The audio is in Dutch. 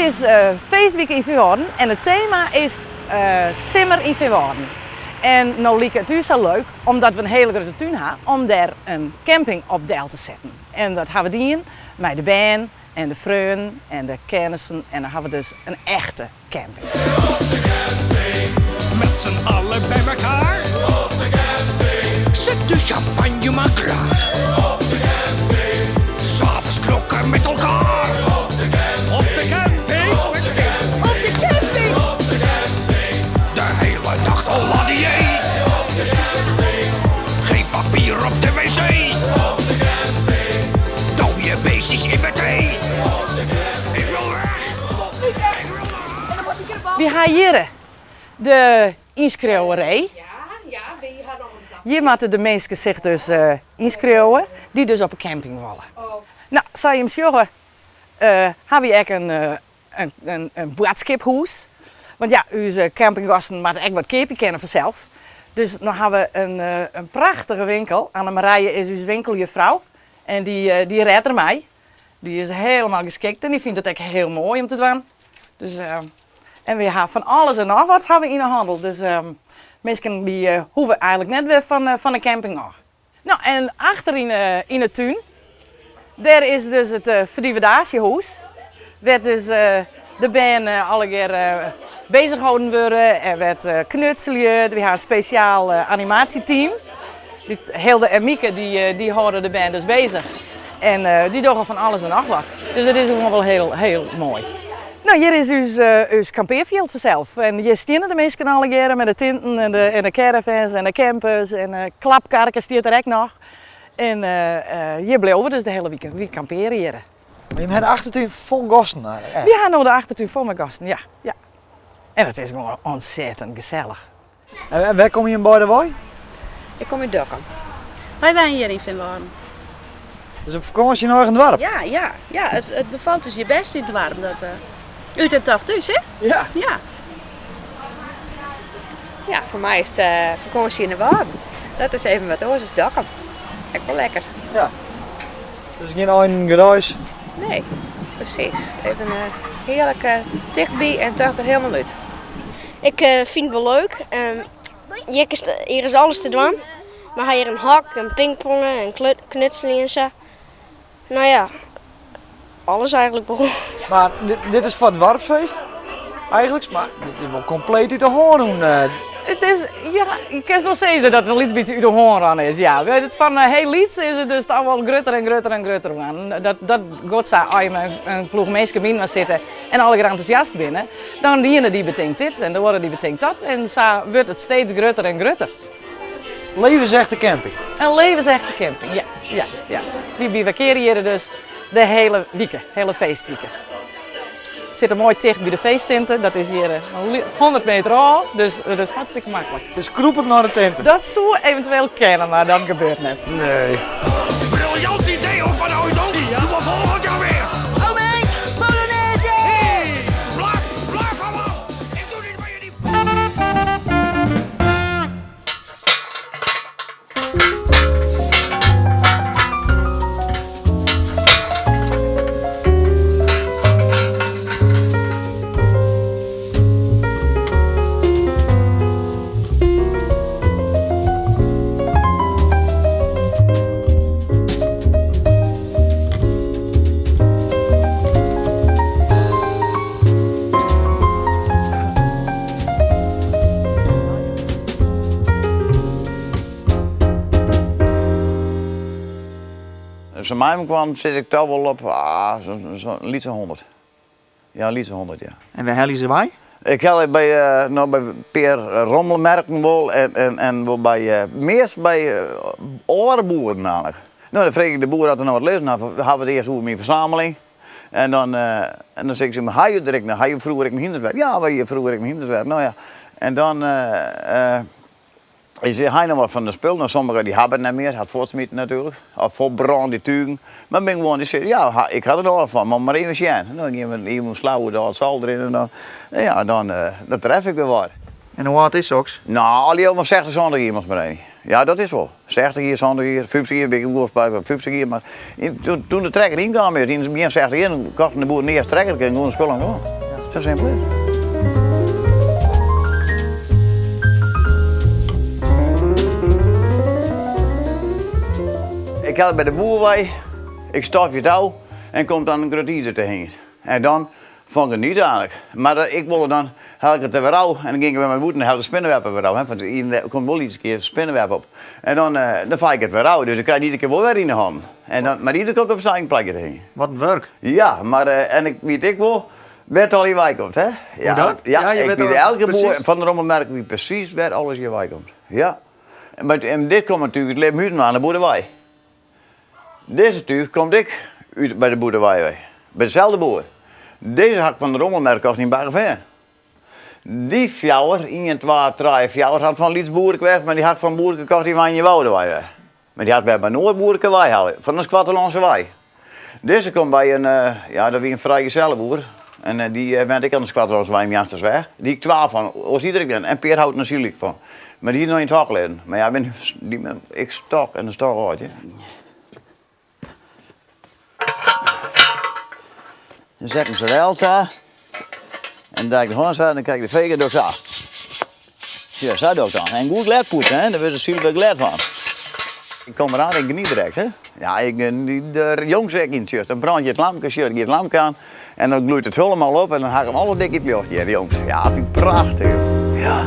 is feestweek in Veenwouden en het thema is Simmer in Veenwouden. En nou lijkt het u zo leuk, omdat we een hele grote tuin hebben, om daar een camping op deel te zetten. En dat hebben we die met de band en de vrienden en de kennissen. En dan hebben we dus een echte camping. Op de camping, met z'n allen bij elkaar. Op de camping, zet de champagne maar klaar. Op de camping, 's avonds knokken met elkaar. Op de camping, op de camping, op de camping, op de camping, op de camping. De hele nacht al aan die op de camping. Geen papier op de wc. Op de camping, dode beestjes in mijn thee. Op de camping, ik wil weg. We gaan hier de inschrijverij. Ja, wie had nog een dag? Hier moeten de mensen zich dus inschrijven, die dus op een camping willen. Oh. Nou, zou je hem zeggen, hebben we ook een boodschaphuis. Want ja, onze campinggasten moeten echt wat keepje kennen vanzelf. Dus dan hebben we een prachtige winkel. Anne-Marije is onze winkeljuffrouw. En die redt er mij. Die is helemaal geschikt en die vindt het echt heel mooi om te doen. Dus, en we hebben van alles en nog wat hebben we in de handel. Dus mensen die hoeven eigenlijk net weer van de camping af. Nou, en achter in de tuin, daar is dus het verdievendagehuis. Werd dus de band alle keer bezig gehouden worden. Er werd knutselen. We hebben een speciaal animatieteam. Hilde en Mieke die houden de band dus bezig. En die doen van alles en nog wat. Dus dat is gewoon wel heel mooi. Nou, hier is ons kampeerveld vanzelf. En hier staan de mensen alle keren met de tinten en de caravans en de campers en de klapkarken staat er ook nog. En hier blijven we dus de hele week. We kamperen hier. Maar je hebt de achtertuin vol gasten eigenlijk. We gaan nou de achtertuin vol met gasten, ja. En het is gewoon ontzettend gezellig. En waar kom je in Boudewijn? Ik kom in Dokkum. Wij zijn hier in Veenwouden. Dus op vakantie naar een dorp? Ja, het bevalt dus je best in het warm. U bent toch thuis, hè? Ja. Ja. Ja, voor mij is het vakantie in de Waarden. Dat is even wat anders dan Dokkum. Echt wel lekker. Ja. Dus geen een geruis. Nee, precies. Even heerlijk dichtbij en toch er helemaal uit. Ik vind het wel leuk. Hier is alles te doen. Maar hij hier een hak, een pingpongen en knutselen en zo. Nou ja, alles eigenlijk wel. Maar dit is voor het dorpsfeest? Eigenlijk, maar dit is wel compleet uit de hoorn. Het is, ja, ik kan wel zeggen dat het een beetje uit de hoorn aan is. Ja, van heel Lieds is het dus dan wel grutter en grutter en grutter gaan. Dat gaat zo als je een ploeg mensen binnen zitten en alle enthousiast binnen. Dan die ene die betinkt dit en de andere die betinkt dat. En zo wordt het steeds grutter en grutter. Levensechte camping. Een levensechte camping, ja. Die bivakeren hier dus de hele week, hele feestweken. Zitten mooi dicht bij de feesttinten, dat is hier 100 meter af, dus dat is hartstikke makkelijk. Dus kroepend naar de tenten. Dat zou eventueel kennen, maar dat gebeurt net. Nee. Briljant idee hoor van Oudon. Doe maar volgend jaar weer. Oh mijn, Polonaise! Hey, blijf van af. Ik doe dit bij jullie. Als er mij kwam, zit ik toch wel op zo'n liter 100. Ja, liter 100, ja. En waar hellen ze bij? Ik heb bij Peer rommelmerken wel en wel bij meest bij andere boeren namelijk. Nou, dan vreeg ik de boer dat er nog wat lezen. Nou, we hebben het eerst over mijn verzameling. En dan zeg ik ze, maar ga je direct naar, ga je vroeger ik mijn hinderswerk? Ja, wij je vroeger ik mijn hinderswerk. Nou ja, en dan je zegt, hij nog wat van de spul. Nou, sommigen die hebben het niet meer, had voortsmieten natuurlijk. Of voor brand, die tugen. Maar ben gewoon, die zegt, ja, ik had er nog wat van, maar even zien. Dan ging je iemand slauwen, daar het zal erin en dan, ja, dan tref ik weer wat. En hoe hard is het? Nou, al die jongens zegt er zonder iemand maar één. Ja, dat is wel. 60 jaar, 70 jaar, 50 jaar, ben ik ook bij 50 jaar. Maar toen de trekker inkwam, in het begin 60 jaar, dan kochten de boer niet eerst trekker en gewoon spullen gewoon. Zo simpel is het. Ik had bij de boer ik staf je touw en komt dan een kwartier te heen. En dan vond ik het niet eigenlijk. Maar ik wilde dan, had ik het er weer af en dan ging ik met mijn boer en had de spinnenweb weer af. Want er komt wel iets een keer spinnenweb op. En dan vaar ik het weer af, dus ik krijg iedere keer wel weer in de hand. En dan, maar ieder komt op zijn plekje heen. Wat een werk. Ja, maar en ik weet ik wel, waar al je wijk komt, hè? Ja, dat? ja, Ja, je ik weet weet al elke boer precies. van de rommelmerk wie precies waar alles je wijk komt. Ja. En dit komt natuurlijk, het leven huiden aan de boerderij. Deze tuig komt ik uit bij de boerderij, bij dezelfde boer. Deze hak van de rommelmerk kost niet bij ver. Die fjouwer, 1, 2, 3 fjouwer, had van Lieds boerenkweg, maar die hak van boeren kost die van je wouden wij. Maar die had bij Noord boerenkweg halen, van een Squattelandse wei. Deze komt bij een, ja, dat was een vrijgezellenboer. En die ben ik aan de Squattelandse wei in Janstersweg. Die ik 12 van, als iedereen ben. En Peer houdt natuurlijk van. Maar die is nog in het hak liggen. Maar ja, ik stok en dan stok uit. Dan zet ik hem zo recht aan. En dan ik de hand aan, dan krijg ik de veger door zo. Ja, zo doe ik dan. En goed glad poetsen, hè? Daar wordt er super glad van. Ik kom eraan, ik geniet direct, hè? Ja, de jongens in het shirt. Dan brand je het lampje, shirt, je het lampje aan. En dan gloeit het helemaal op en dan haak ik hem alle dik in het luchtje, de jongens. Ja, dat vind ik prachtig. Ja.